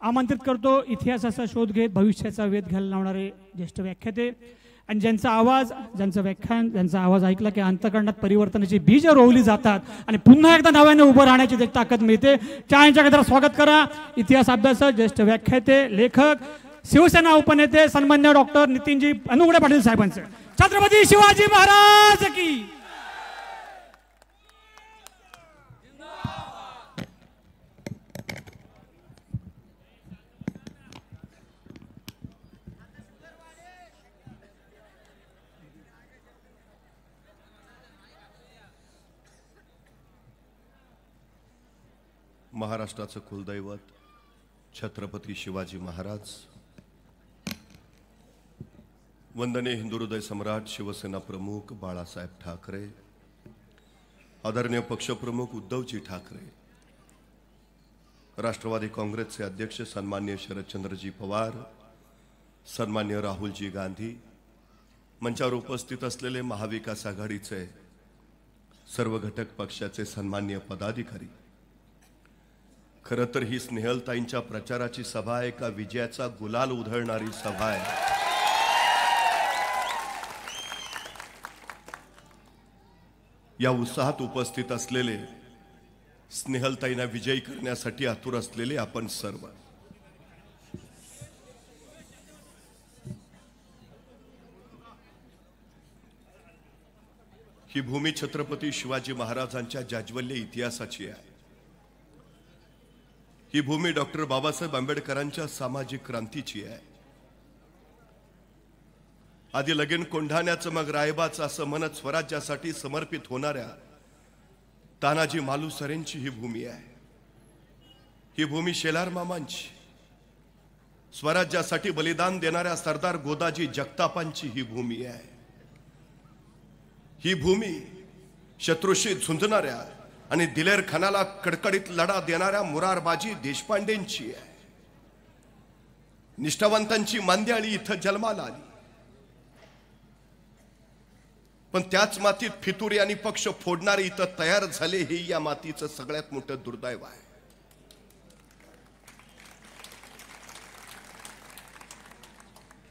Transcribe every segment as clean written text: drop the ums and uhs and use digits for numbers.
आमंत्रित करतो इतिहासाचा शोध घेत भविष्याचा वेध घ्यायला लावणारे ज्येष्ठ व्याख्याते आणि ज्यांचा आवाज, ज्यांचं व्याख्यान, ज्यांचा आवाज ऐकला की अंतःकरणात परिवर्तनाची बीज रोवली जातात आणि पुन्हा एकदा नव्याने उभं राहण्याची ताकद मिळते. त्यांच्या जरा स्वागत करा. इतिहास अभ्यासक, ज्येष्ठ व्याख्याते, लेखक, शिवसेना उपनेते सन्मान्य डॉक्टर नितीनजी अनुगडे पाटील साहेबांचे. छत्रपती शिवाजी महाराज की. महाराष्ट्राचं कुलदैवत छत्रपती शिवाजी महाराज, वंदनीय हिंदुहृदय सम्राट शिवसेना प्रमुख बाळासाहेब ठाकरे, आदरणीय पक्षप्रमुख उद्धवजी ठाकरे, राष्ट्रवादी काँग्रेसचे अध्यक्ष सन्मान्य शरदचंद्रजी पवार, सन्मान्य राहुलजी गांधी, मंचावर उपस्थित असलेले महाविकास आघाडीचे सर्व घटक पक्षाचे सन्मान्य पदाधिकारी. खरं तर ही स्नेहलताईंच्या प्रचाराची सभा आहे का विजयाचा गुलाल उधळणारी सभा आहे? या उत्साहात उपस्थित असलेले, स्नेहलताईंना विजयी करण्यासाठी आतुर असलेले आपण सर्व, ही भूमी छत्रपती शिवाजी महाराजांच्या जाज्वल्य इतिहासाची आहे. ही भूमी डॉक्टर बाबासाहेब आंबेडकरांच्या सामाजिक क्रांतीची आहे. आधी लगीन कोंढाण्याचं मग रायबाचं असं म्हणत स्वराज्यासाठी समर्पित होणाऱ्या तानाजी मालुसरेंची ही भूमी आहे. ही भूमी शेलार मामांची, स्वराज्यासाठी बलिदान देणाऱ्या सरदार गोदाजी जगतापांची ही भूमी आहे. ही भूमी शत्रूशी झुंजणाऱ्या आणि दिलेर खानाला कडकडीत लढा देणाऱ्या मुरारबाजी देशपांडेंची आहे. निष्ठावंतांची मांदियाळी इथं जन्माला आली, पण त्याच मातीत फितुरी आणि पक्ष फोडणारे इथं तयार झाले. हे या मातीचं सगळ्यात मोठं दुर्दैव आहे.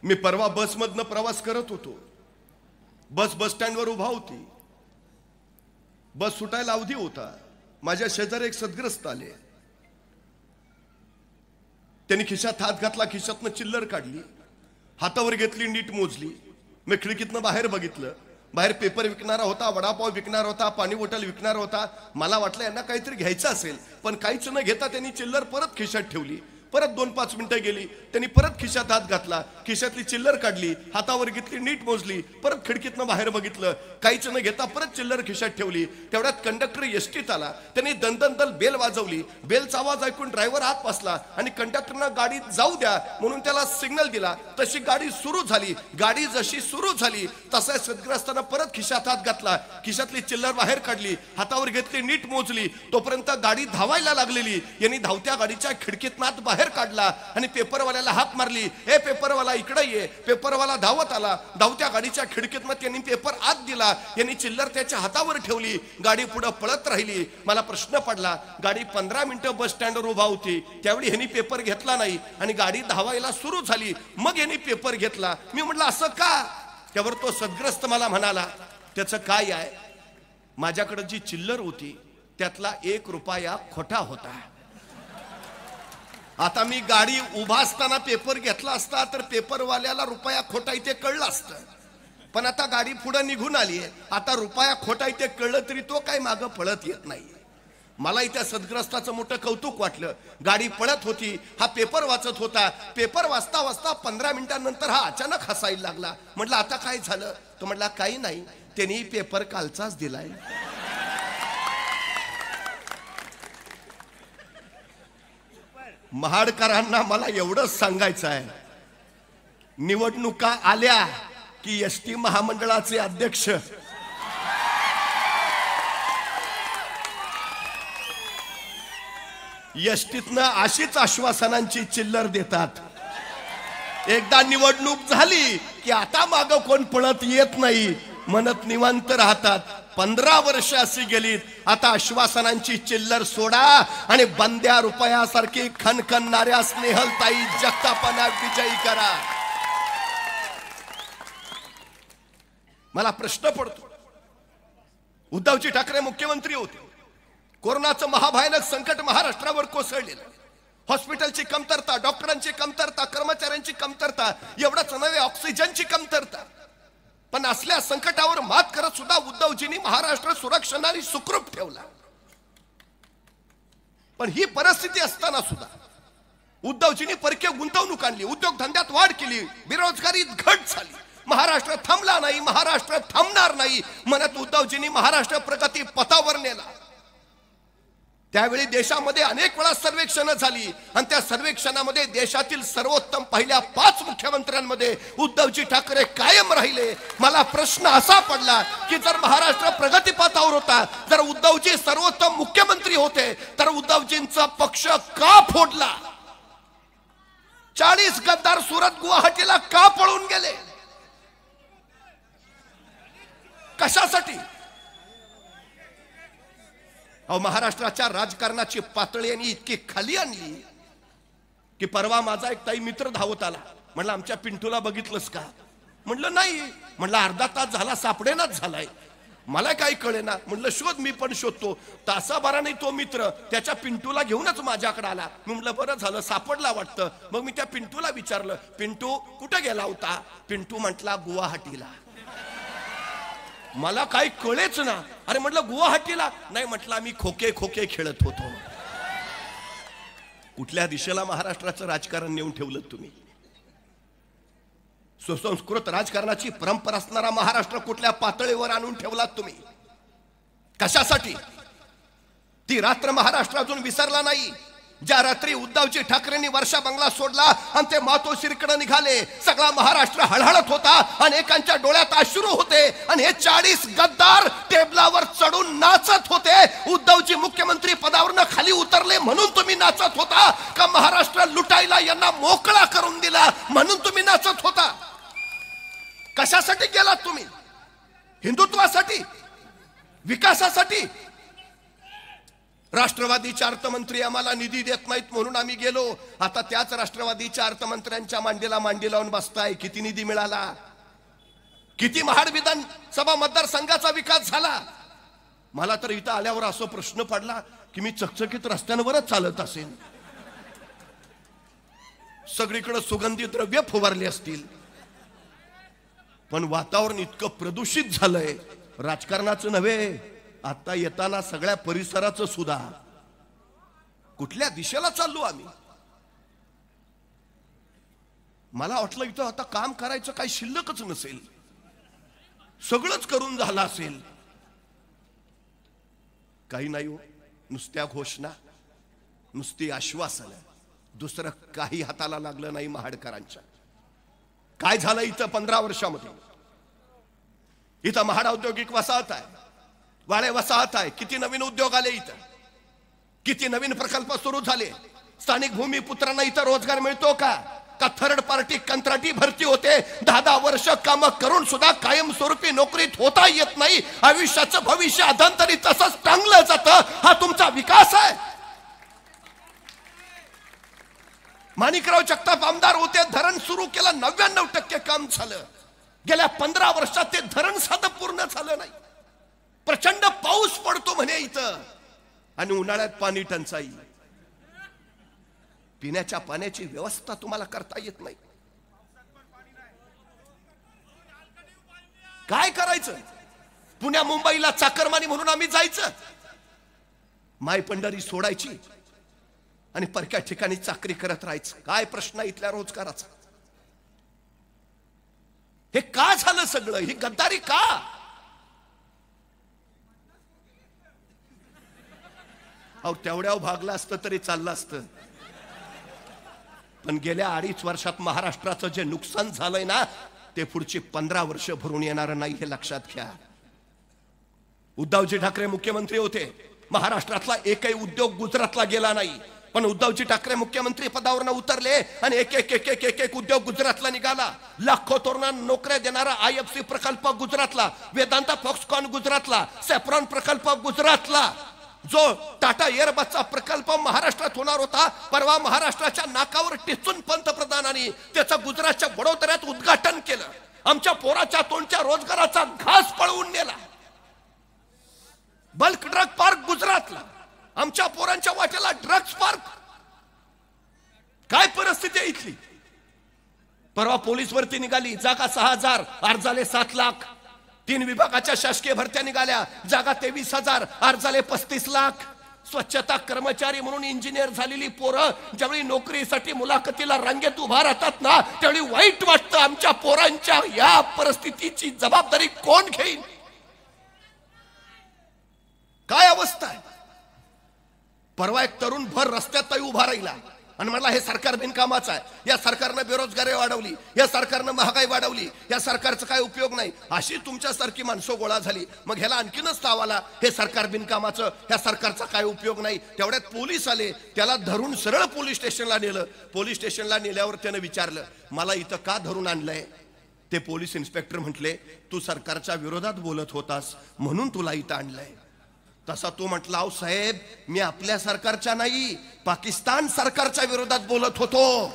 मी परवा बसमधनं प्रवास करत होतो. बस स्टँडवर उभा होती. बस सुटायला अवधी होता. माझ्या शेजारी एक सद्ग्रस्त आले. त्यांनी खिशात हात घातला, खिशातनं चिल्लर काढली, हातावर घेतली, नीट मोजली. मी खिडकीतनं बाहेर बघितलं. बाहेर पेपर विकणारा होता, वडापाव विकणारा होता, पाणी बॉटल विकणारा होता. मला वाटलं यांना काहीतरी घ्यायचं असेल, पण काहीच न घेता त्यांनी चिल्लर परत खिशात ठेवली. परत 2-5 मिनिटं गेली. त्यांनी परत खिशात हात घातला, खिशातली चिल्लर काढली, हातावर घेतली, नीट मोजली, परत खिडकीतनं बाहेर बघितलं, काहीच न घेता परत चिल्लर खिशात ठेवली. तेवढ्यात कंडक्टर एसटीत आला. त्यांनी दणदणदल बेल वाजवली. बेलचा आवाज ऐकून ड्रायव्हर हात बसला आणि कंडक्टरनं गाडी जाऊ द्या म्हणून त्याला सिग्नल दिला. तशी गाडी सुरू झाली. गाडी जशी सुरू झाली तसा सद्ग्रस्तानं परत खिशात हात घातला, खिशातली चिल्लर बाहेर काढली, हातावर घेतली, नीट मोजली. तोपर्यंत गाडी धावायला लागलेली. यांनी धावत्या गाडीच्या खिडकीतनं हात बाहेर काढला आणि पेपरवाल्याला हाक मारली. हे पेपरवाला इकडे ये. पेपरवाला धावत आला. धावत्या गाडीच्या खिडकीतनं त्यांनी पेपर आत दिला. यांनी चिल्लर त्याच्या हातावर ठेवली. गाडी पुढे पळत राहिली. मला प्रश्न पडला, गाडी 15 मिनिटं बस स्टँडवर उभा होती, त्यावेळी यांनी पेपर घेतला नाही आणि गाडी धावायला सुरू झाली, मग यांनी पेपर घेतला. मी म्हटलं असं का? त्यावर तो सद्ग्रस्त मला म्हणाला, त्याचं काय आहे, माझ्याकडे जी चिल्लर होती त्यातला 1 रुपया खोटा होता. आता मी गाडी उभा असताना पेपर घेतला असता तर पेपरवाल्याला रुपया खोटा इथे कळलं असतं, पण आता गाडी पुढे निघून आली आहे. आता रुपया खोटा इथे कळलं तरी तो काही मागं पळत येत नाही. मला इथे सद्ग्रस्ताचं मोठं कौतुक वाटलं. गाडी पळत होती, हा पेपर वाचत होता. पेपर वाचता वाचता 15 मिनिटांनंतर हा अचानक हसायला लागला. म्हटलं आता काय झालं? तो म्हटला काही नाही, त्यांनी पेपर कालचाच दिलाय. महाडकरांना मला एवढंच सांगायचं आहे, निवडणुका आल्या की एसटी महामंडळाचे अध्यक्ष एसटीतनं अशीच आश्वासनांची चिल्लर देतात. एकदा निवडणूक झाली की आता मागं कोण पळत येत नाही म्हणत निवांत राहतात. 15 वर्ष अशी गेलीत. आता आश्वासनांची चिल्लर सोडा आणि बंद्या रुपयासारखी खणखणणाऱ्या स्नेहलताई जगतापांना विजयी करा. मला प्रश्न पडतो, उद्धवजी ठाकरे मुख्यमंत्री होते, कोरोनाचं महाभयानक संकट महाराष्ट्रावर कोसळलेलं, हॉस्पिटलची कमतरता, डॉक्टरांची कमतरता, कर्मचाऱ्यांची कमतरता, एवढंच नव्हे ऑक्सिजनची कमतरता. पण असल्या संकटावर मात करत सुद्धा उद्धवजींनी महाराष्ट्र सुरक्षणाने सुखरूप ठेवला. पण ही परिस्थिती असताना सुद्धा उद्धवजींनी परकीय गुंतवणूक आणली, उद्योगधंद्यात वाढ केली, बेरोजगारीत घट झाली. महाराष्ट्र थांबला नाही, महाराष्ट्र थांबणार नाही म्हणत उद्धवजींनी महाराष्ट्र प्रगती पथावर नेला. त्यावेळी देशामध्ये अनेक वेळा सर्वेक्षण झाली आणि त्या सर्वेक्षणामध्ये देशातील सर्वोत्तम पहिल्या 5 मुख्यमंत्र्यांमध्ये उद्धवजी ठाकरे कायम राहिले. मला प्रश्न असा पडला की जर महाराष्ट्र प्रगतीपथावर होता, जर उद्धवजी सर्वोत्तम मुख्यमंत्री होते, तर उद्धवजींचा पक्ष का फोडला? 40 गद्दार सुरत गुवाहाटीला का पळून गेले? कशासाठी? महाराष्ट्राच्या राजकारणाची पातळी यांनी इतकी खाली आणली की परवा माझा एक ताई मित्र धावत आला. म्हणलं आमच्या पिंटूला बघितलंस का? म्हणलं नाही. म्हणलं अर्धा तास झाला सापडेनाच झालाय. मला काही कळेना. म्हणलं शोध, मी पण शोधतो. तासाभराने तो मित्र त्याच्या पिंटूला घेऊनच माझ्याकडे आला. म्हणलं बरं झालं सापडला वाटतं. मग मी त्या पिंटूला विचारलं, पिंटू कुठे गेला होता? पिंटू म्हटला गुवाहाटीला. मला काही कळेच ना. अरे म्हटलं गुवाहाटीला? नाही म्हटलं आम्ही खोके खोके खेळत होतो. कुठल्या दिशेला महाराष्ट्राचं राजकारण नेऊन ठेवलं तुम्ही? सुसंस्कृत राजकारणाची परंपरा असणारा महाराष्ट्र कुठल्या पातळीवर आणून ठेवलात तुम्ही? कशासाठी? ती रात्र महाराष्ट्र अजून विसरला नाही, ज्या रात्री उद्धवजी ठाकरेंनी वर्षा बंगला सोडला आणि ते मातोश्रीकडे निघाले. सगळा महाराष्ट्र हळहळत होता, अनेकांच्या डोळ्यात अश्रू होते आणि हे 40 गद्दार टेबलावर चढून नाचत होते. उद्धवजी मुख्यमंत्री पदावरनं खाली उतरले म्हणून तुम्ही नाचत होता का महाराष्ट्र लुटायला यांना मोकळा करून दिला म्हणून तुम्ही नाचत होता? कशासाठी गेलात तुम्ही? हिंदुत्वासाठी? विकासासाठी? राष्ट्रवादीचे अर्थमंत्री आम्हाला निधी देत नाहीत म्हणून आम्ही गेलो. आता त्याच राष्ट्रवादीच्या अर्थमंत्र्यांच्या मांडीला मांडी लावून बसताय. किती निधी मिळाला? किती महाड विधानसभा मतदारसंघाचा विकास झाला? मला तर इथं आल्यावर असं प्रश्न पडला की मी चकचकीत रस्त्यांवरच चालत असेल. सगळीकडे सुगंधी द्रव्य फुवारले असतील, पण वातावरण इतकं प्रदूषित झालंय, राजकारणाचं नव्हे, आता येताना सगळ्या परिसराचं सुद्धा. कुठल्या दिशेला चाललो आम्ही? मला वाटलं इथं आता काम करायचं काही शिल्लकच नसेल, सगळंच करून झालं असेल. काही नाही हो, नुसत्या घोषणा, नुसती आश्वासन, दुसरं काही हाताला लागलं नाही महाडकरांच्या. काय झालं इथं 15 वर्षामध्ये? इथं महाड औद्योगिक वसाहत आहे, वाळे वसाहत आहे. किती नवीन उद्योग आले इथं, किती नवीन प्रकल्प सुरू झाले. स्थानिक भूमिपुत्रांना इथं रोजगार मिळतो का? थर्ड पार्टी कंत्राटी भरती होते. 10-10 वर्ष काम करून सुद्धा कायमस्वरूपी नोकरीत होता येत नाही. आयुष्याचं भविष्य अधांतरी तसंच टांगलं जातं. हा तुमचा विकास आहे? माणिकराव जगताप आमदार होते, धरण सुरू केलं, 99% काम झालं. गेल्या 15 वर्षात ते धरण साधं पूर्ण झालं नाही. प्रचंड पाऊस पडतो म्हणे इथं आणि उन्हाळ्यात पाणी टंचाई. पिण्याच्या पाण्याची व्यवस्था तुम्हाला करता येत नाही. काय करायचं? पुण्या मुंबईला चाकरमानी म्हणून आम्ही जायचं, माय पंढरी सोडायची आणि परक्या ठिकाणी चाकरी करत राहायचं. काय प्रश्न इथल्या रोजगाराचा? हे का झालं सगळं? ही गद्दारी का? अहो तेवढ्यावर भागलं असतं तरी चाललं असतं, पण गेल्या 2.5 वर्षात महाराष्ट्राचं जे नुकसान झालंय ना, ते पुढची 15 वर्ष भरून येणार नाही, हे लक्षात घ्या. उद्धवजी ठाकरे मुख्यमंत्री होते, महाराष्ट्रातला एकही उद्योग गुजरातला गेला नाही. पण उद्धवजी ठाकरे मुख्यमंत्री पदावरनं उतरले आणि एक एक एक एक एक एक उद्योग गुजरातला निघाला. लाखो तरुणांना नोकऱ्या देणारा IFC प्रकल्प गुजरातला, वेदांता फॉक्सकॉन गुजरातला, सेफ्रॉन प्रकल्प गुजरातला, जो टाटा एअरबसचा प्रकल्प महाराष्ट्रात होणार होता, परवा महाराष्ट्राच्या नाकावर टिचून पंतप्रधानांनी त्याचं गुजरातच्या वडोदऱ्यात उद्घाटन केलं. आमच्या पोराच्या तोंडच्या रोजगाराचा घास पळवून नेला. बल्क ड्रग पार्क गुजरातला, आमच्या पोरांच्या वाटेला ड्रग्स पार्क. काय परिस्थिती आहे इथली. परवा पोलीस भरती निघाली, जागा 6000, अर्जाले 7 लाख. 3 विभागाच्या शासकीय भरत्या निघाल्या, जागा 23,000, अर्जाले 35 लाख. स्वच्छता कर्मचारी म्हणून इंजिनियर झालेली पोरं ज्यावेळी नोकरीसाठी मुलाखतीला रांगेत उभा राहतात ना, त्यावेळी वाईट वाटतं. आमच्या पोरांच्या या परिस्थितीची जबाबदारी कोण घेईल. काय अवस्था आहे. परवा एक तरुण भर रस्त्यातही उभा राहिला आणि म्हणला हे सरकार बिनकामाचं आहे, या सरकारनं बेरोजगारी वाढवली, या सरकारनं महागाई वाढवली, या सरकारचा काय उपयोग नाही. अशी तुमच्यासारखी माणसं गोळा झाली. मग ह्याला आणखीनच ताव आला, हे सरकार बिनकामाचं, या सरकारचा काय उपयोग नाही. तेवढ्यात पोलीस आले, त्याला धरून सरळ पोलीस स्टेशनला नेलं. पोलीस स्टेशनला नेल्यावर त्यानं विचारलं मला इथं का धरून आणलंय. ते पोलीस इन्स्पेक्टर म्हटले तू सरकारच्या विरोधात बोलत होतास म्हणून तुला इथं आणलंय. तसा तो म्हटला अहो साहेब मी आपल्या सरकारच्या नाही, पाकिस्तान सरकारच्या विरोधात बोलत होतो.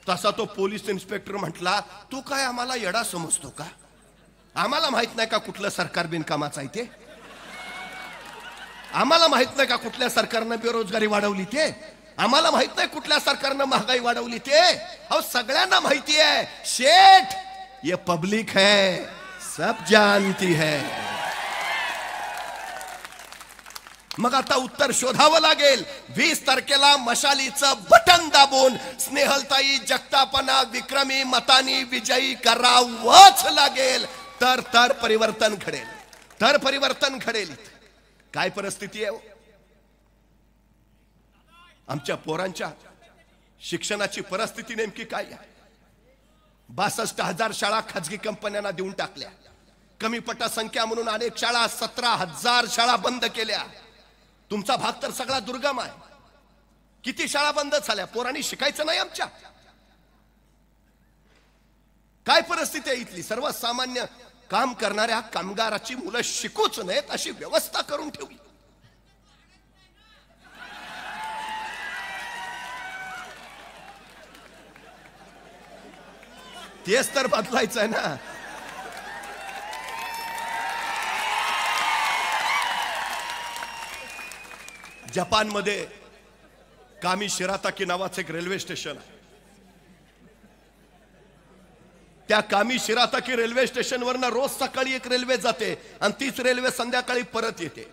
तसा तो पोलीस इन्स्पेक्टर म्हटला तू काय आम्हाला येडा समजतो का. आम्हाला माहित नाही का कुठलं सरकार बिनकामाचं आहे ते. आम्हाला माहित नाही का कुठल्या सरकारनं बेरोजगारी वाढवली ते. आम्हाला माहित नाही कुठल्या सरकारनं महागाई वाढवली ते. अहो सगळ्यांना माहिती आहे शेठ, ये पब्लिक है, सब जानती है. मग आता उत्तर शोधावं लागेल. 20 तारखेला मशालीचं बटन दाबून स्नेहलताई जगतापांना विक्रमी मतांनी विजयी करावंच लागेल. तर परिवर्तन घडेल, तर परिवर्तन घडेल. काय परिस्थिती आहे आमच्या पोरांच्या शिक्षणाची परिस्थिती नेमकी काय आहे. 62,000 शाळा खाजगी कंपन्यांना देऊन टाकल्या. कमी पटसंख्या म्हणून अनेक शाळा, 17,000 शाळा बंद केल्या. तुमचा भाग तर सगळा दुर्गम आहे. किती शाळा बंद झाल्या. पोरांनी शिकायचं नाही आमच्या. काय परिस्थिती आहे इथली. सर्वसामान्य काम करणाऱ्या कामगाराची मुलं शिकूच नाहीत अशी व्यवस्था करून ठेवली. तेच तर बदलायचं आहे ना. जपानमध्ये कामी शिराताकी नावाचं एक रेल्वे स्टेशन आहे. त्या कामी शिराताकी रेल्वे स्टेशनवरनं रोज सकाळी एक रेल्वे जाते आणि तीच रेल्वे संध्याकाळी परत येते.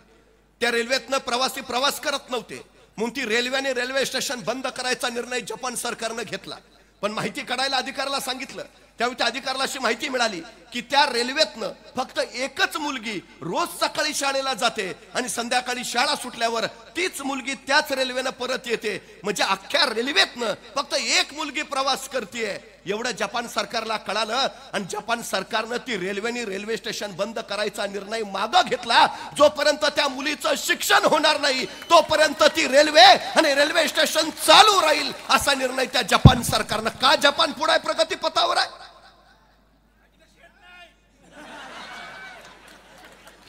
त्या रेल्वेतनं प्रवासी प्रवास करत नव्हते म्हणून ती रेल्वेने रेल्वे स्टेशन बंद करायचा निर्णय जपान सरकारनं घेतला. पण माहिती काढायला अधिकाऱ्याला सांगितलं. त्यावेळी त्या अधिकाऱ्याला अशी माहिती मिळाली की त्या रेल्वेतनं फक्त एकच मुलगी रोज सकाळी शाळेला जाते आणि संध्याकाळी शाळा सुटल्यावर तीच मुलगी त्याच रेल्वेनं परत येते. म्हणजे अख्ख्या रेल्वेतनं फक्त एक मुलगी प्रवास करते. एवढं जपान सरकारला कळालं आणि जपान सरकारनं ती रेल्वेनी रेल्वे स्टेशन बंद करायचा निर्णय मागं घेतला. जोपर्यंत त्या मुलीचं शिक्षण होणार नाही तोपर्यंत ती रेल्वे आणि रेल्वे स्टेशन चालू राहील असा निर्णय त्या जपान सरकारनं. का जपान पुढे प्रगती पथावर आहे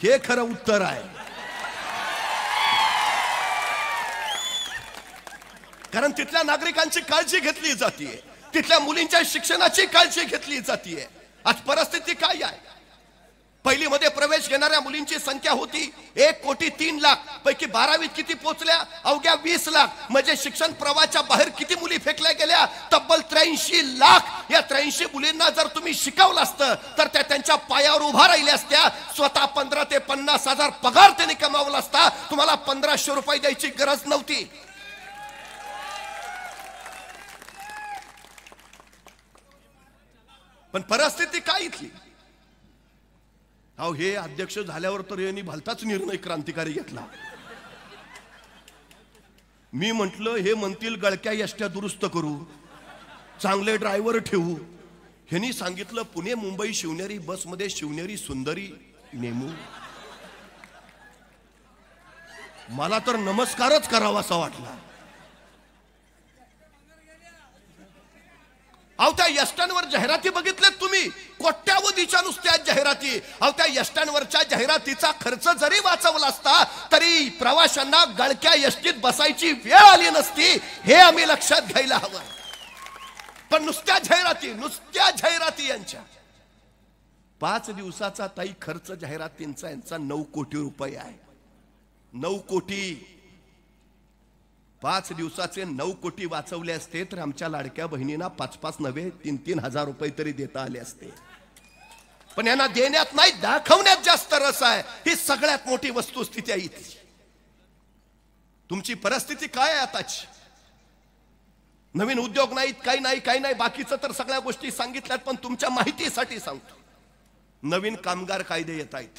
हे खरं उत्तर आहे. कारण तिथल्या नागरिकांची काळजी घेतली जाते, तिथल्या मुलींच्या शिक्षणाची काळजी घेतली जाते. आज परिस्थिती काय आहे. पहिलीमध्ये प्रवेश घेणाऱ्या मुलींची संख्या होती 1,03,00,000 पैकी 12वीत किती पोहोचल्या अवघ्या 20 लाख. म्हणजे शिक्षण प्रवाहाच्या बाहेर किती मुली फेकल्या गेल्या तब्बल 83 लाख. या 83 मुलींना जर तुम्ही शिकवलं असतं तर त्या त्यांच्या पायावर उभा राहिल्या असत्या. स्वतः 15 ते 50 हजार पगार त्यांनी कमावला असता. तुम्हाला 1500 रुपये द्यायची गरज नव्हती. पण परिस्थिती काय इथली. अहो हे अध्यक्ष झाल्यावर तर यांनी भलताच निर्णय क्रांतिकारी घेतला. मी म्हंटल हे म्हणतील गळक्या एसट्या दुरुस्त करू, चांगले ड्रायव्हर ठेवू. ह्यांनी सांगितलं पुणे मुंबई शिवनेरी बसमध्ये शिवनेरी सुंदरी नेमू. मला तर नमस्कारच करावासा वाटला. अहो त्या यष्टांवर जाहिराती बघितल्यात तुम्ही, कोट्यावधीच्या नुसत्या जाहिराती. अहो त्या यष्टांवरच्या जाहिरातीचा खर्च जरी वाचवला असता तरी प्रवाशांना गळक्या यष्टीत बसायची वेळ आली नसती, हे आम्ही लक्षात घ्यायला हवं. पण नुसत्या जाहिराती यांच्या 5 दिवसाचा ताई खर्च जाहिरातींचा यांचा 9 कोटी रुपये आहे. 9 कोटी. 5 दिवसाचे 9 कोटी वाचवले असते तर आमच्या लाडक्या बहिणींना 5-5 नव्हे 3-3 हजार रुपये तरी देता आले असते. पण यांना देण्यात नाही, दाखवण्यात जास्त रस आहे. ही सगळ्यात मोठी वस्तुस्थिती आहे इथली. तुमची परिस्थिती काय आहे आताची? नवीन उद्योग नाहीत, काही नाही. बाकीचं तर सगळ्या गोष्टी सांगितल्यात, पण तुमच्या माहितीसाठी सांगतो. नवीन कामगार कायदे येत आहेत.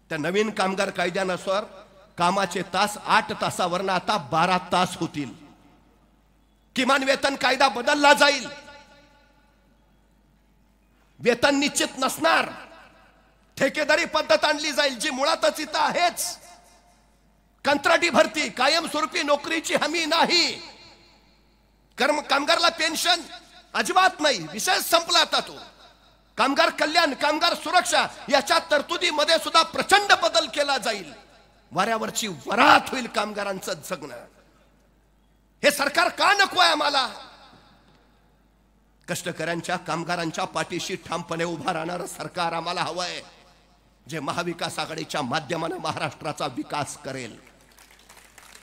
त्या नवीन कामगार कायद्यानुसार कामाचे तास 8 तासावरनं आता 12 तास होतील. किमान वेतन कायदा बदलला जाईल. वेतन निश्चित नसणार. ठेकेदारी पद्धत आणली जाईल जी मुळातच इथं आहेच. कंत्राटी भरती, कायमस्वरूपी नोकरीची हमी नाही. कामगारला पेन्शन अजिबात नाही, विषय संपला आता तो. कामगार कल्याण, कामगार सुरक्षा याच्या तरतुदीमध्ये सुद्धा प्रचंड बदल केला जाईल. वाऱ्यावरची वरात होईल कामगारांचं जगणं. हे सरकार का नको आहे आम्हाला? कष्टकऱ्यांच्या कामगारांच्या पाठीशी ठामपणे उभा राहणारं सरकार आम्हाला हवंय, जे महाविकास आघाडीच्या माध्यमाने महाराष्ट्राचा विकास करेल.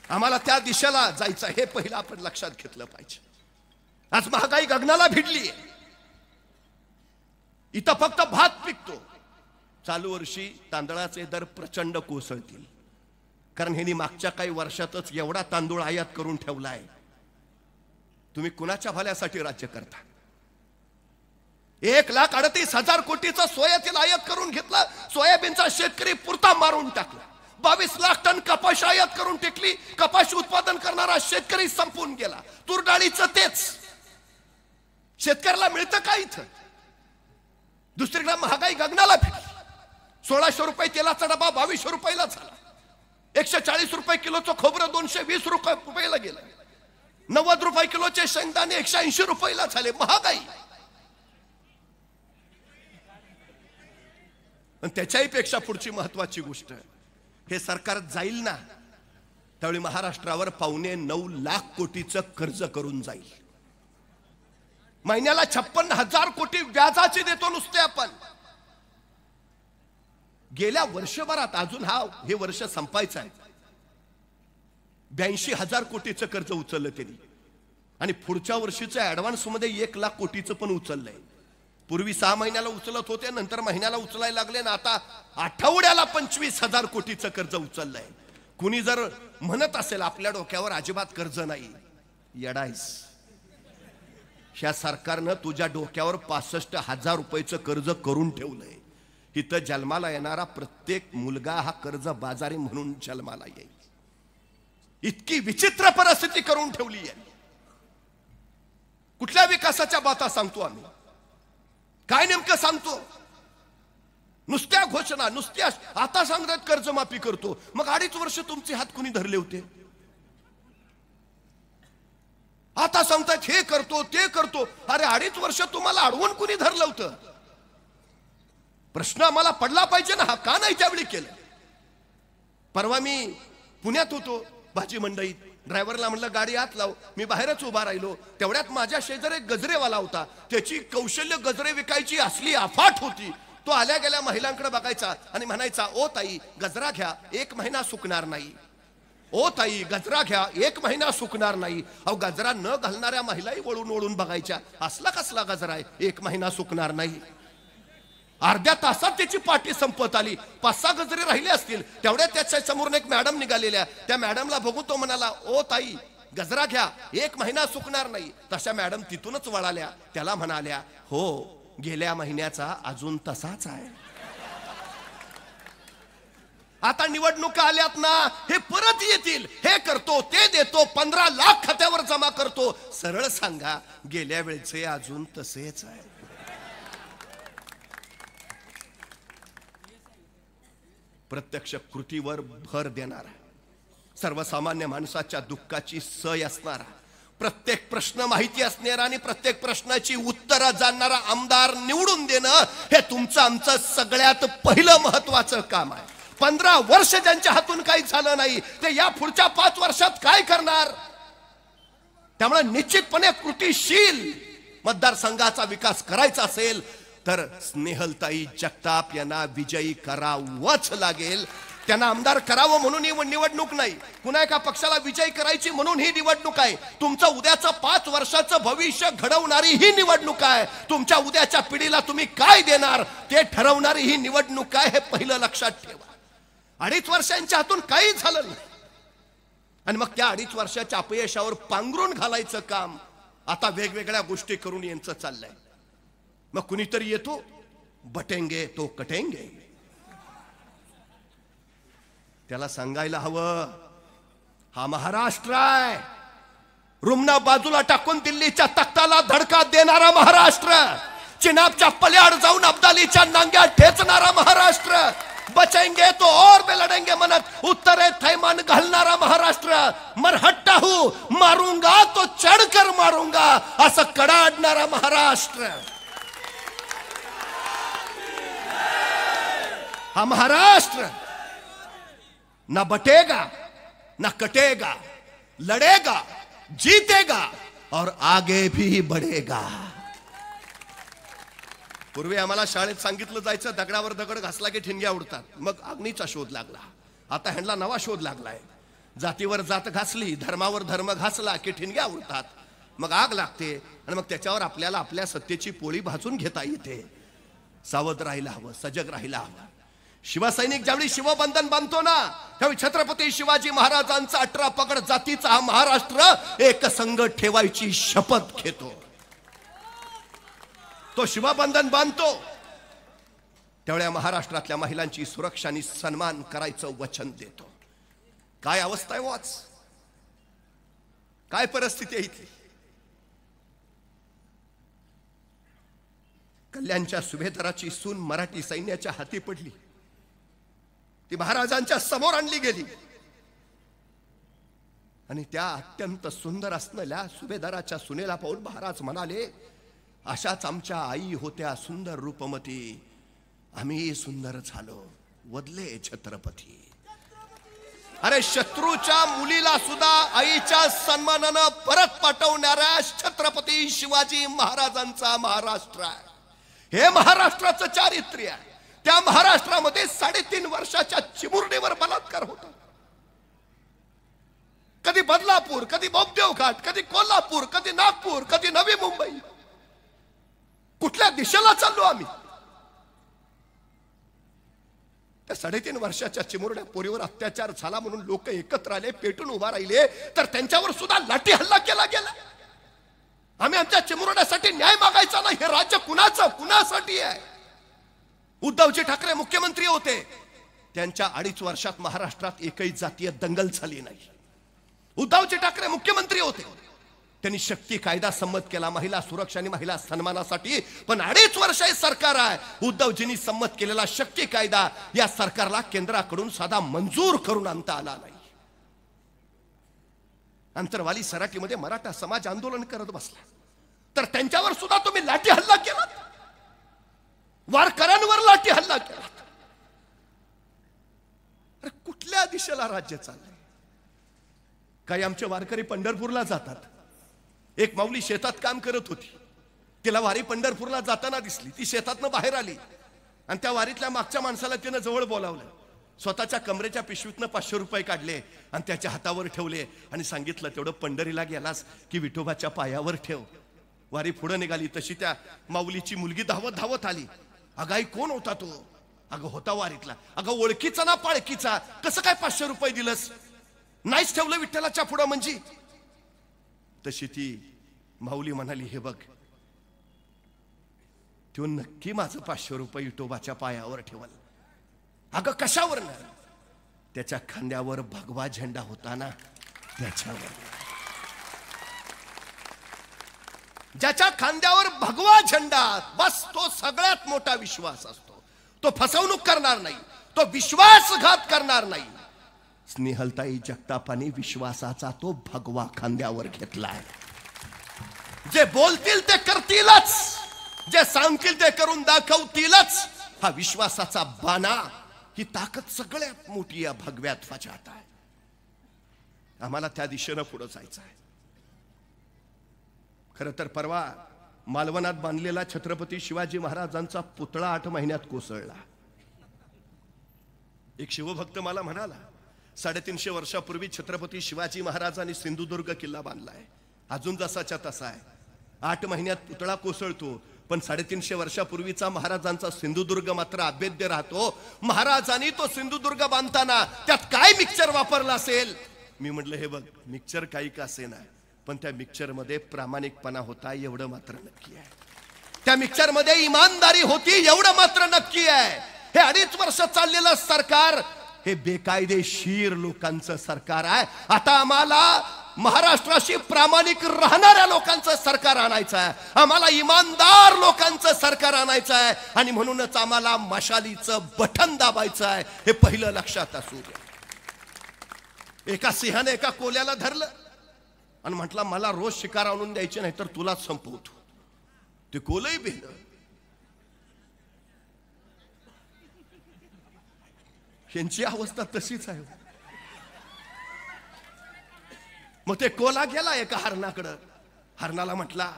आम्हाला त्या दिशेला जायचं, हे पहिलं आपण लक्षात घेतलं पाहिजे. आज महागाई गगनाला भिडली. इथं फक्त भात पिकतो. चालू वर्षी तांदळाचे दर प्रचंड कोसळतील, कारण ह्यांनी मागच्या काही वर्षातच एवढा तांदूळ आयात करून ठेवलाय. तुम्ही कुणाच्या भल्यासाठी राज्य करता? 1,38,000 कोटीचा सोयाबीन आयात करून घेतला. सोयाबीनचा शेतकरी पुरता मारून टाकला. 22 लाख टन कपाशी आयात करून टेकली. कपाशी उत्पादन करणारा शेतकरी संपून गेला. तूर डाळीचं तेच. शेतकऱ्याला मिळतं का इथं? दुसरीकडे महागाई गगनाला भिडली. 1600 रुपये तेलाचा डबा 2200 रुपयाला झाला. 140 रुपये किलोचं खोबरं 220 रुपयाला गेलं. 90 रुपये किलोचे शेंगदाणे 180 रुपयाला झाले. महागाई. त्याच्याही पेक्षा पुढची महत्वाची गोष्ट, हे सरकार जाईल ना त्यावेळी महाराष्ट्रावर 8.25 लाख कोटीचं कर्ज करून जाईल. महिन्याला 56,000 कोटी व्याजाची देतो नुसते आपण. गेल्या वर्षभरात, अजून हे वर्ष संपायचं आहे, 82,000 कोटीचं कर्ज उचललं त्यांनी. आणि पुढच्या वर्षीच्या ऍडव्हान्स मध्ये 1 लाख कोटीचं पण उचललंय. पूर्वी 6 महिन्याला उचलत होते, नंतर महिन्याला उचलायला लागले ना, आता आठवड्याला 25,000 कोटीचं कर्ज उचललंय. कुणी जर म्हणत असेल आपल्या डोक्यावर अजिबात कर्ज नाही, येडायस. ह्या सरकारनं तुझ्या डोक्यावर 65,000 रुपयाचं कर्ज करून ठेवलंय. इथं जन्माला येणारा प्रत्येक मुलगा हा कर्ज बाजारी म्हणून जन्माला येईल. इतकी विचित्र परिस्थिती करून ठेवली आहे. कुठल्या विकासाच्या बाता सांगतो आम्ही? काय नेमकं सांगतो? नुसत्या घोषणा, नुसत्या. आता सांगतात कर्जमाफी करतो, मग 2.5 वर्ष तुमचे हात कुणी धरले होते? आता सांगतात हे करतो ते करतो. अरे 2.5 वर्ष तुम्हाला अडवून कुणी धरलं होतं? प्रश्न आम्हाला पडला पाहिजे ना, हा का नाही त्यावेळी केलं? परवा मी पुण्यात होतो भाजी मंडईत. ड्रायव्हरला म्हणलं गाडी आत लाव. मी बाहेरच उभा राहिलो. तेवढ्यात माझ्या शेजारी एक गजरेवाला होता. त्याची कौशल्य गजरे विकायची असली अफाट होती. तो आल्या गेल्या महिलांकडे बघायचा आणि म्हणायचा, ओ ताई गजरा घ्या, 1 महिना सुकणार नाही. ओ ताई गजरा घ्या, 1 महिना सुकणार नाही. अहो गजरा न घालणाऱ्या महिलाही वळून वळून बघायच्या. असला कसला गजरा आहे, 1 महिना सुकणार नाही. अर्ध्या तासात त्याची पाठी संपत आली. 5-6 गजरे राहिले असतील. तेवढ्या त्याच्या समोरून एक मॅडम निघालेल्या. त्या मॅडमला बघून तो म्हणाला, ओ ताई गजरा घ्या, 1 महिना सुकणार नाही. तशा मॅडम तिथूनच वळाल्या. त्याला म्हणाल्या, हो गेल्या महिन्याचा अजून तसाच आहे. आता निवडणुका आल्यात ना, हे परत येतील. हे करतो ते देतो, 15 लाख खात्यावर जमा करतो. सरळ सांगा, गेल्या वेळचे अजून तसेच आहे. प्रत्यक्ष कृतीवर भर देणार आहे. सर्वसामान्य माणसाच्या दुःखाची सय असणारा, प्रत्येक प्रश्न माहिती असणारा आणि प्रत्येक प्रश्नाची उत्तरं जाणणारा आमदार निवडून देणं हे तुमचं आमचं सगळ्यात पहिलं महत्वाचं काम आहे. 15 वर्ष ज्यांच्या हातून काही झालं नाही ते या पुढच्या 5 वर्षात काय करणार? त्यामुळे निश्चितपणे कृतीशील मतदारसंघाचा विकास करायचा असेल तर स्नेहलताई जगताप यांना विजयी करावंच लागेल. त्यांना आमदार करावं म्हणून ही निवडणूक नाही, कुणा एका पक्षाला विजयी करायची म्हणून ही निवडणूक आहे. तुमचं उद्याचं 5 वर्षाचं भविष्य घडवणारी ही निवडणूक आहे. तुमच्या उद्याच्या पिढीला तुम्ही काय देणार ते ठरवणारी ही निवडणूक आहे, हे पहिलं लक्षात ठेवा. 2.5 वर्षांच्या हातून काही झालं नाही आणि मग त्या 2.5 वर्षाच्या अपयशावर पांघरून घालायचं काम आता वेगवेगळ्या गोष्टी करून यांचं चाललंय. मग कुणीतरी येतो, बटेंगे तो कटेंगे. त्याला सांगायला हवं, हा महाराष्ट्र आहे. रुमना बाजूला टाकून दिल्लीच्या तख्ताला धडका देणारा महाराष्ट्र, चिनाबच्या पल्याड जाऊन अब्दालीच्या नांग्या ठेचणारा महाराष्ट्र, बचेंगे तो और भी लढेंगे म्हणत उत्तरे थैमान घालणारा महाराष्ट्र, मरहट्टा हूं मारूंगा तो चढकर मारूंगा असं कडाडणारा महाराष्ट्र. हा महाराष्ट्र ना बटेगा ना कटेगा, लड़ेगा, जीतेगा और आगे भी बढ़ेगा. पूर्वी आम्हाला शाळेत सांगितलं जायचं, दगडावर दगड घासला की ठिणग्या उडतात. मग अग्नीचा शोध लागला. आता ह्यांना नवा शोध लागलाय, जातीवर जात घासली, धर्मावर धर्म घासला की ठिणग्या उडतात. मग आग लागते आणि मग त्याच्यावर आपल्याला आपल्या सत्तेची पोळी भाजून घेता येते. सावध राहायला हवं, सजग राहायला हवं. शिवसैनिक ज्यावेळी शिवबंधन बांधतो ना, त्यावेळी छत्रपती शिवाजी महाराजांचा 18 पगड जातीचा हा महाराष्ट्र एक संघ ठेवायची शपथ घेतो. तो शिवबंधन बांधतो त्यावेळी महाराष्ट्रातल्या महिलांची सुरक्षा आणि सन्मान करायचं वचन देतो. काय अवस्था आहे वाच, काय परिस्थिती आहे इथली. कल्याणच्या सुभेदाराची सून मराठी सैन्याच्या हाती पडली, ती महाराजांच्या समोर आणली गेली आणि त्या अत्यंत सुंदर असलेल्या सुभेदाराच्या सुनेला पाहून महाराज म्हणाले, अशाच आमच्या आई होत्या सुंदर रूपमती, आम्ही सुंदर झालो, वदले छत्रपती. अरे शत्रूच्या मुलीला सुद्धा आईच्या सन्मानानं परत पाठवणाऱ्या छत्रपती शिवाजी महाराजांचा महाराष्ट्र आहे. हे महाराष्ट्राचं चारित्र्य आहे. त्या महाराष्ट्रामध्ये 3.5 वर्षाच्या चिमुरडीवर बलात्कार होतो. कधी बदलापूर, कधी बोबदेव घाट, कधी कोल्हापूर, कधी नागपूर, कधी नवी मुंबई. कुठल्या दिशेला चाललो आम्ही? त्या 3.5 वर्षाच्या चिमुरड्या पोरीवर अत्याचार झाला म्हणून लोक एकत्र आले, पेटून उभा राहिले, तर त्यांच्यावर सुद्धा लाठी हल्ला केला गेला. आम्ही आमच्या चिमुरड्यासाठी न्याय मागायचा नाही. हे राज्य कुणाचं, कुणासाठी आहे? उद्धवजी ठाकरे मुख्यमंत्री होते, त्यांच्या 2.5 वर्षात महाराष्ट्रात एकही जातीय दंगल झाली नाही. उद्धवजी ठाकरे मुख्यमंत्री होते, त्यांनी शक्ती कायदा संमत केला महिला सुरक्षा आणि महिला सन्मानासाठी. पण 2.5 वर्ष हे सरकार आहे, उद्धवजींनी संमत केलेला शक्ती कायदा या सरकारला केंद्राकडून साधा मंजूर करून आणता आला नाही. अंतरवाली सराटीमध्ये मराठा समाज आंदोलन करत बसला, तर त्यांच्यावर सुद्धा तुम्ही लाठी हल्ला केला, वारकऱ्यांवर लाठी हल्ला केला. अरे कुठल्या दिशेला राज्य चाललंय? काही आमचे वारकरी पंढरपूरला जातात. एक माऊली शेतात काम करत होती, तिला वारी पंढरपूरला जाताना दिसली. ती शेतातनं बाहेर आली आणि त्या वारीतल्या मागच्या माणसाला तिनं जवळ बोलावलं. स्वतःच्या कमरेच्या पिशवीतनं 500 रुपये काढले आणि त्याच्या हातावर ठेवले आणि सांगितलं, तेवढं पंढरीला गेलास की विठोबाच्या पायावर ठेव. वारी पुढे निघाली तशी त्या माऊलीची मुलगी धावत धावत आली. अगं आई, कोण होता तो? अगं होता वारीतला. अगं ओळखीचा ना पाळखीचा? कसं काय 500 रुपये दिलंस? नाहीच ठेवलं विठ्ठलाच्या पुढं म्हणजे? तशी ती माऊली म्हणाली, हे बघ, तो नक्की माझं 500 रुपये विठोबाच्या पायावर ठेवल. अगं कशावर? ना त्याच्या खांद्यावर भगवा झेंडा होता ना, त्याच्यावर. ज्याच्या खांद्यावर भगवा झेंडा, बस तो सगळ्यात मोठा विश्वास असतो. तो फसवणूक करणार नाही, तो विश्वासघात करणार नाही. स्नेहलताई जगतापांनी विश्वासाचा तो भगवा खांद्यावर घेतलाय. जे बोलतील ते करतीलच, जे सांगतील ते करून दाखवतीलच. हा विश्वासाचा बाणा, ही ताकद सगळ्यात मोठी या भगव्या ध्वजात आहे. आम्हाला त्या दिशेनं पुढे जायचं आहे. खरं तर परवा मालवणात बांधलेला छत्रपती शिवाजी महाराजांचा पुतळा 8 महिन्यात कोसळला. एक शिवभक्त मला म्हणाला, 350 वर्षापूर्वी छत्रपती शिवाजी महाराजांनी सिंधुदुर्ग किल्ला बांधलाय, अजून जसाच्या तसा आहे. 8 महिन्यात पुतळा कोसळतो, पण 350 वर्षापूर्वीचा महाराजांचा सिंधुदुर्ग मात्र अभेद्य राहतो. महाराजांनी तो सिंधुदुर्ग बांधताना त्यात काय मिक्सचर वापरला असेल? मी म्हटलं, हे बघ, मिक्सचर काही का असेना, पण त्या मिक्सचर मध्ये प्रामाणिकपणा होता एवढं मात्र नक्की आहे. त्या मिक्सचर मध्ये इमानदारी होती एवढं मात्र नक्की आहे. हे 2.5 वर्ष चाललेलं सरकार हे बेकायदेशीर लोकांचं सरकार आहे. आता आम्हाला महाराष्ट्राशी प्रामाणिक राहणाऱ्या लोकांचं सरकार आणायचं आहे. आम्हाला इमानदार लोकांचं सरकार आणायचं आहे. आणि म्हणूनच आम्हाला मशालीचं बटन दाबायचं आहे. हे पहिलं लक्षात असू द्या. एका सिंहाने एका कोल्याला धरलं आणि म्हटलं, मला रोज शिकार आणून द्यायचे नाही तर तुलाच संपवतो. ते कोलही भेटलं. यांची अवस्था तशीच आहे. मग ते कोला गेला एका हरणाकडं. हरणाला म्हटला,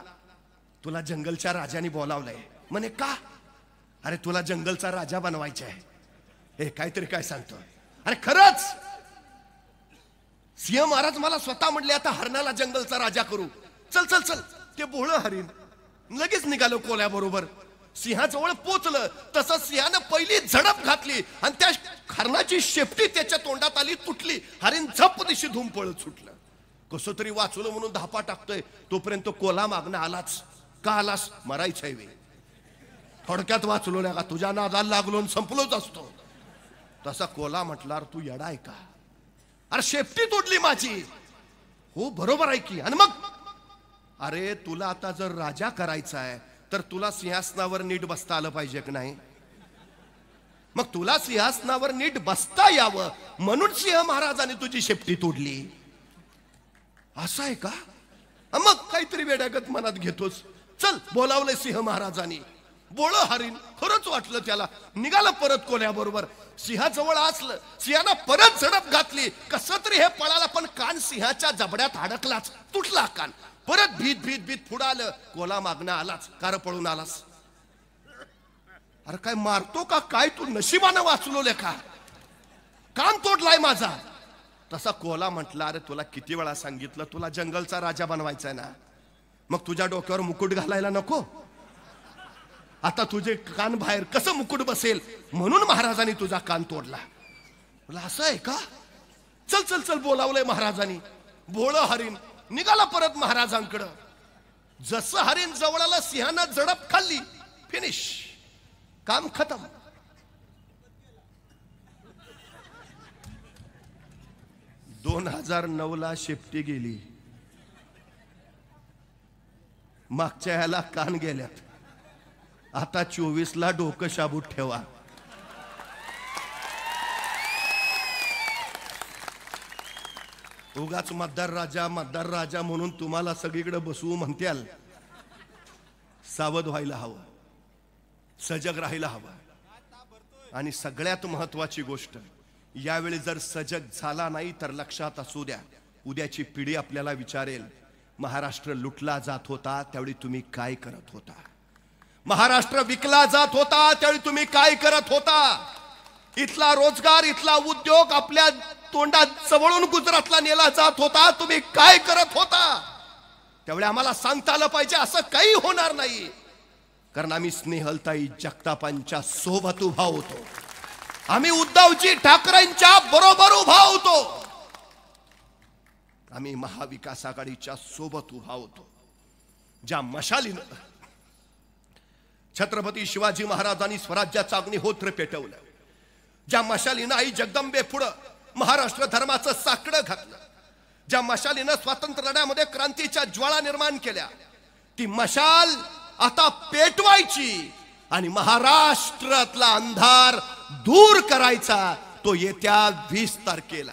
तुला जंगलच्या राजाने बोलावलंय. म्हणे, का? अरे तुला जंगलचा राजा बनवायचा आहे. हे काहीतरी काय सांगतो? अरे खरंच सिंह महाराज मला स्वतः म्हणले, आता हरणाला जंगलचा राजा करू. चल चल चल. ते बोळं हरिण लगेच निघालो कोल्याबरोबर. सिंहाजवळ पोचलं तसं सिंहानं पहिली झडप घातली आणि त्या हरणाची शेपटी त्याच्या तोंडात आली, तुटली. हरिण झप दिशी धूम पळत सुटलं. कसं तरी वाचवलं म्हणून धापा टाकतोय, तोपर्यंत कोला मागणं आलाच. का आलास? मरायचं आहे. थोडक्यात वाचलो नाही का, तुझ्या नादाला लागलो आणि संपलोच असतो. तसा कोला म्हटला, तू येडा आहे का? अरे शेपटी तोडली माझी. हो बरोबर आहे की. आणि मग? अरे तुला आता जर राजा करायचा आहे तर तुला सिंहासनावर नीट बसता आलं पाहिजे की नाही? मग तुला सिंहासनावर नीट बसता यावं म्हणून सिंह महाराजांनी तुझी शेपटी तोडली. असं आहे का? मग काहीतरी वेड्यागत मनात घेतोस. चल, बोलावलंय सिंह महाराजांनी. बोळ हरिण खरंच वाटलं त्याला, निघाला परत कोल्याबरोबर. सिंहाजवळ असलं, सिंहानं परत झडप घातली. कसं तरी हे पळाला, पण कान सिंहाच्या जबड्यात अडकलाच, तुटला कान. परत भीत भीत भीत पुढं आलं. कोला मागणं आलाच. कार पळून आलास? अरे काय मारतो का काय तू? नशिबानं वाचलो लेखा, कान तोडलाय माझा. तसा कोला म्हटला, अरे तुला किती वेळा सांगितलं तुला जंगलचा राजा बनवायचा आहे ना, मग तुझ्या डोक्यावर मुकुट घालायला नको? आता तुझे कान बाहेर कसं मुकुट बसेल म्हणून महाराजांनी तुझा कान तोडला. बोला, असं आहे का? चल चल चल, बोलावलंय महाराजांनी. भोळ हरिण निघाला परत महाराजांकडं. जसं हरिण जवळ आलं, सिंहानं झडप खाल्ली. फिनिश, काम खतम. दोन 2009 शेपटी गेली. मागच्या ह्याला कान गेल्यात. आता 24 डोकं शाबूत ठेवा. उगाच मतदार राजा म्हणून तुम्हाला सगळीकडे बसवू म्हणत्याल. सावध व्हायला हवं, सजग राहायला हवं. आणि सगळ्यात महत्वाची गोष्ट, यावेळी जर सजग झाला नाही तर लक्षात असू द्या, उद्याची पिढी आपल्याला विचारेल, महाराष्ट्र लुटला जात होता त्यावेळी तुम्ही काय करत होता? महाराष्ट्र विकला जात होता त्यावेळी तुम्ही काय करत होता? इथला रोजगार, इथला उद्योग आपल्या तोंडात जवळून गुजरातला नेला जात होता, तुम्ही काय करत होता? त्यावेळी आम्हाला सांगता आलं पाहिजे. असं काही होणार नाही, कारण आम्ही स्नेहलताई जगतापांच्या सोबत उभा होतो. आम्ही उद्धवजी ठाकरेंच्या बरोबर उभा होतो. आम्ही महाविकास आघाडीच्या सोबत उभा होतो. ज्या मशालीनं छत्रपती शिवाजी महाराजांनी स्वराज्याचं अग्निहोत्र पेटवलं, ज्या मशालीनं आई जगदंबे पुढं महाराष्ट्र धर्माचं साकडं घातलं, ज्या मशालीनं स्वातंत्र्य लढ्यामध्ये क्रांतीच्या ज्वाळा निर्माण केल्या, ती मशाल आता पेटवायची आणि महाराष्ट्रातला अंधार दूर करायचा. तो येत्या 20 तारखेला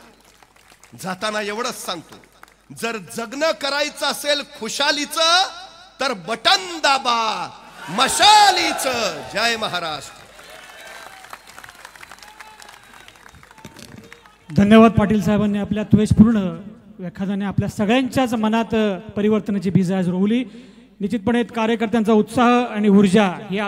जाताना एवढंच सांगतो, जर जगणं करायचं असेल खुशालीचं तर बटन दाबा मशालीचं. जय महाराष्ट्र. धन्यवाद पाटील साहेबांनी आपल्या त्वेषपूर्ण व्याख्यानाने आपल्या सगळ्यांच्याच मनात परिवर्तनाची बीज आज रोवली. निश्चितपणे कार्यकर्त्यांचा उत्साह आणि ऊर्जा ही